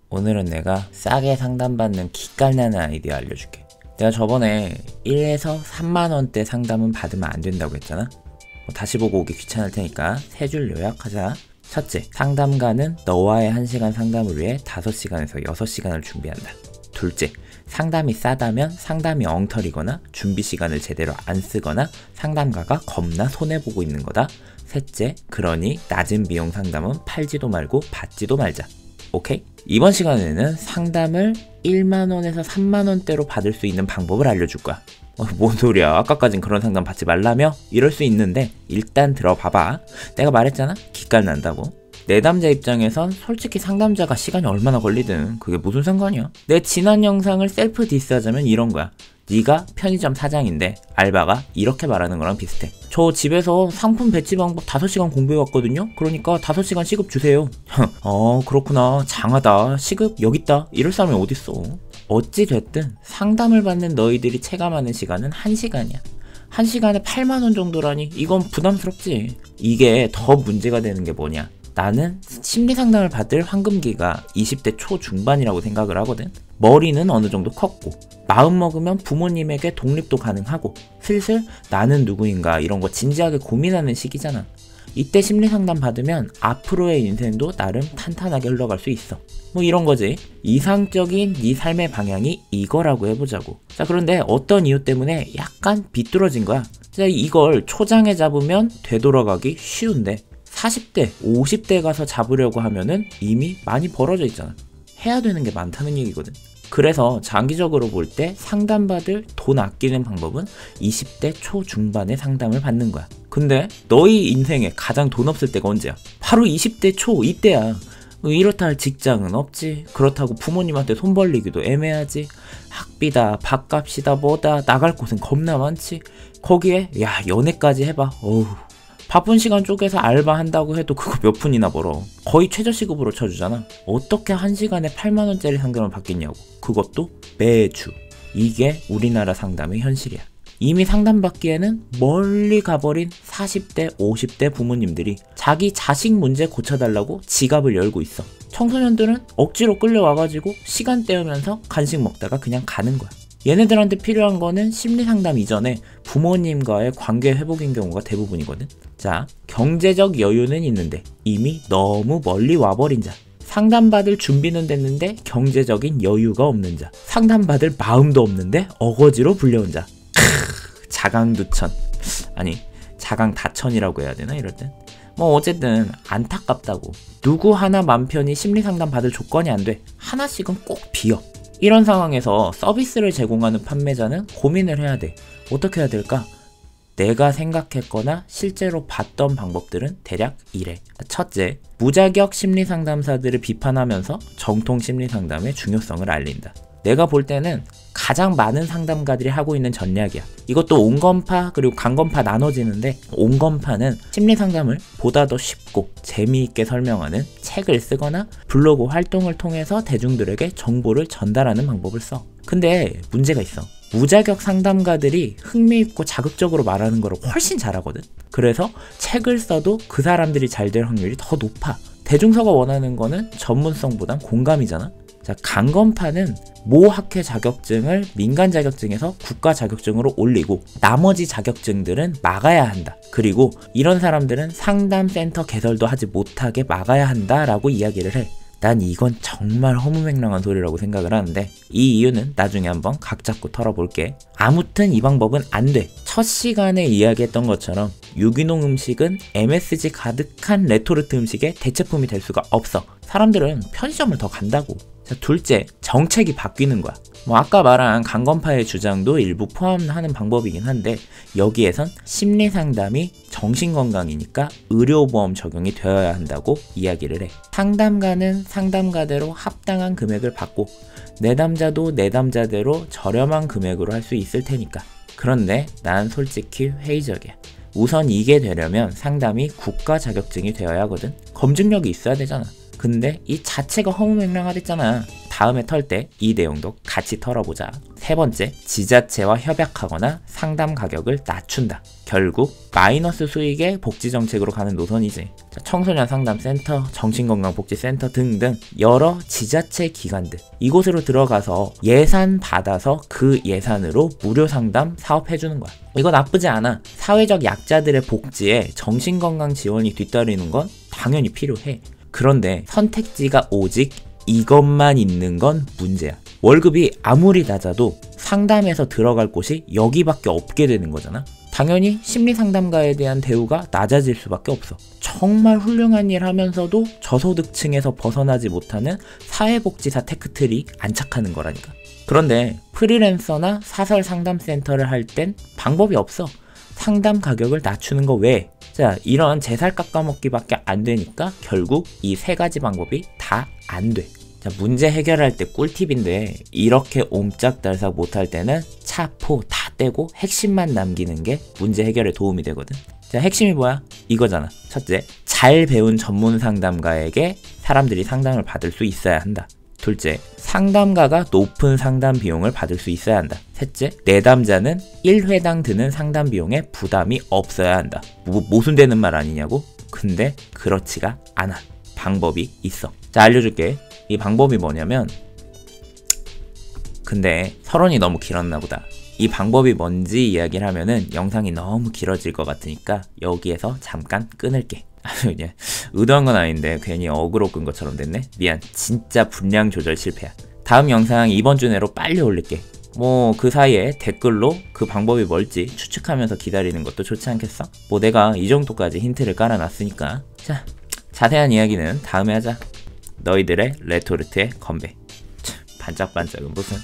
오늘은 내가 싸게 상담받는 기깔나는 아이디어 알려줄게. 내가 저번에 1에서 3만원대 상담은 받으면 안 된다고 했잖아. 다시 보고 오기 귀찮을 테니까 3줄 요약하자. 첫째, 상담가는 너와의 1시간 상담을 위해 5시간에서 6시간을 준비한다. 둘째, 상담이 싸다면 상담이 엉터리거나 준비 시간을 제대로 안 쓰거나 상담가가 겁나 손해보고 있는 거다. 셋째, 그러니 낮은 비용 상담은 팔지도 말고 받지도 말자. 오케이? 이번 시간에는 상담을 1만원에서 3만원대로 받을 수 있는 방법을 알려줄 거야. 뭔 소리야, 아까까진 그런 상담 받지 말라며? 이럴 수 있는데 일단 들어봐봐. 내가 말했잖아? 기깔 난다고. 내담자 입장에선 솔직히 상담자가 시간이 얼마나 걸리든 그게 무슨 상관이야. 내 지난 영상을 셀프 디스하자면 이런 거야. 네가 편의점 사장인데 알바가 이렇게 말하는 거랑 비슷해. 저 집에서 상품 배치 방법 5시간 공부해왔거든요? 그러니까 5시간 시급 주세요. 그렇구나, 장하다, 시급 여깄다, 이럴 사람이 어딨어. 어찌됐든 상담을 받는 너희들이 체감하는 시간은 1시간이야 1시간에 8만원 정도라니 이건 부담스럽지. 이게 더 문제가 되는 게 뭐냐, 나는 심리상담을 받을 황금기가 20대 초중반이라고 생각을 하거든. 머리는 어느 정도 컸고 마음 먹으면 부모님에게 독립도 가능하고 슬슬 나는 누구인가 이런 거 진지하게 고민하는 시기잖아. 이때 심리상담 받으면 앞으로의 인생도 나름 탄탄하게 흘러갈 수 있어. 이런 거지. 이상적인 네 삶의 방향이 이거라고 해보자고. 자, 그런데 어떤 이유 때문에 약간 비뚤어진 거야. 자, 이걸 초장에 잡으면 되돌아가기 쉬운데 40대, 50대 가서 잡으려고 하면은 이미 많이 벌어져 있잖아. 해야 되는 게 많다는 얘기거든. 그래서 장기적으로 볼 때 상담받을 돈 아끼는 방법은 20대 초중반에 상담을 받는 거야. 근데 너희 인생에 가장 돈 없을 때가 언제야? 바로 20대 초, 이때야. 이렇다 할 직장은 없지. 그렇다고 부모님한테 손 벌리기도 애매하지. 학비다, 밥값이다, 뭐다, 나갈 곳은 겁나 많지. 거기에 야, 연애까지 해봐. 어우, 바쁜 시간 쪼개서 알바한다고 해도 그거 몇 푼이나 벌어. 거의 최저시급으로 쳐주잖아. 어떻게 1시간에 8만원짜리 상담을 받겠냐고. 그것도 매주. 이게 우리나라 상담의 현실이야. 이미 상담받기에는 멀리 가버린 40대, 50대 부모님들이 자기 자식 문제 고쳐달라고 지갑을 열고 있어. 청소년들은 억지로 끌려와가지고 시간 때우면서 간식 먹다가 그냥 가는 거야. 얘네들한테 필요한 거는 심리상담 이전에 부모님과의 관계 회복인 경우가 대부분이거든. 자, 경제적 여유는 있는데 이미 너무 멀리 와버린 자, 상담받을 준비는 됐는데 경제적인 여유가 없는 자, 상담받을 마음도 없는데 어거지로 불려온 자. 자강두천, 아니 자강다천이라고 해야 되나 이럴 땐. 어쨌든 안타깝다고. 누구 하나 맘 편히 심리상담 받을 조건이 안 돼. 하나씩은 꼭 비어. 이런 상황에서 서비스를 제공하는 판매자는 고민을 해야 돼. 어떻게 해야 될까? 내가 생각했거나 실제로 봤던 방법들은 대략 이래. 첫째, 무자격 심리상담사들을 비판하면서 정통 심리상담의 중요성을 알린다. 내가 볼 때는 가장 많은 상담가들이 하고 있는 전략이야. 이것도 온건파 그리고 강건파 나눠지는데, 온건파는 심리상담을 보다 더 쉽고 재미있게 설명하는 책을 쓰거나 블로그 활동을 통해서 대중들에게 정보를 전달하는 방법을 써. 근데 문제가 있어. 무자격 상담가들이 흥미있고 자극적으로 말하는 걸 훨씬 잘하거든. 그래서 책을 써도 그 사람들이 잘 될 확률이 더 높아. 대중서가 원하는 거는 전문성보단 공감이잖아. 자, 강건파는 모 학회 자격증을 민간 자격증에서 국가 자격증으로 올리고 나머지 자격증들은 막아야 한다. 그리고 이런 사람들은 상담센터 개설도 하지 못하게 막아야 한다라고 이야기를 해. 난 이건 정말 허무맹랑한 소리라고 생각을 하는데 이 이유는 나중에 한번 각 잡고 털어볼게. 아무튼 이 방법은 안 돼. 첫 시간에 이야기했던 것처럼 유기농 음식은 MSG 가득한 레토르트 음식의 대체품이 될 수가 없어. 사람들은 편의점을 더 간다고. 자, 둘째, 정책이 바뀌는 거야. 아까 말한 강건파의 주장도 일부 포함하는 방법이긴 한데 여기에선 심리상담이 정신건강이니까 의료보험 적용이 되어야 한다고 이야기를 해. 상담가는 상담가대로 합당한 금액을 받고 내담자도 내담자대로 저렴한 금액으로 할 수 있을 테니까. 그런데 난 솔직히 회의적이야. 우선 이게 되려면 상담이 국가 자격증이 되어야 하거든. 검증력이 있어야 되잖아. 근데 이 자체가 허무맹랑하댔잖아. 다음에 털 때 이 내용도 같이 털어보자. 세 번째, 지자체와 협약하거나 상담 가격을 낮춘다. 결국 마이너스 수익의 복지 정책으로 가는 노선이지. 청소년 상담센터, 정신건강복지센터 등등 여러 지자체 기관들, 이곳으로 들어가서 예산 받아서 그 예산으로 무료 상담 사업해주는 거야. 이거 나쁘지 않아. 사회적 약자들의 복지에 정신건강 지원이 뒤따르는 건 당연히 필요해. 그런데 선택지가 오직 이것만 있는 건 문제야. 월급이 아무리 낮아도 상담에서 들어갈 곳이 여기밖에 없게 되는 거잖아. 당연히 심리상담가에 대한 대우가 낮아질 수밖에 없어. 정말 훌륭한 일 하면서도 저소득층에서 벗어나지 못하는 사회복지사 테크트리 안착하는 거라니까. 그런데 프리랜서나 사설 상담센터를 할 땐 방법이 없어. 상담 가격을 낮추는 거 외에. 자, 이런 제살 깎아먹기밖에 안 되니까 결국 이 세 가지 방법이 다 안 돼. 자, 문제 해결할 때 꿀팁인데, 이렇게 옴짝달싹 못할 때는 차포 다 떼고 핵심만 남기는 게 문제 해결에 도움이 되거든. 자, 핵심이 뭐야? 이거잖아. 첫째, 잘 배운 전문 상담가에게 사람들이 상담을 받을 수 있어야 한다. 둘째, 상담가가 높은 상담 비용을 받을 수 있어야 한다. 셋째, 내담자는 1회당 드는 상담 비용에 부담이 없어야 한다. 모순되는 말 아니냐고? 근데 그렇지가 않아. 방법이 있어. 자, 알려줄게. 이 방법이 뭐냐면, 근데 서론이 너무 길었나 보다. 이 방법이 뭔지 이야기를 하면은 영상이 너무 길어질 것 같으니까 여기에서 잠깐 끊을게. 그냥 의도한 건 아닌데 괜히 어그로 끈 것처럼 됐네. 미안. 진짜 분량 조절 실패야. 다음 영상 이번 주 내로 빨리 올릴게. 뭐 그 사이에 댓글로 그 방법이 뭘지 추측하면서 기다리는 것도 좋지 않겠어? 뭐 내가 이 정도까지 힌트를 깔아놨으니까. 자, 자세한 이야기는 다음에 하자. 너희들의 레토르트의 건배. 반짝반짝은 무슨.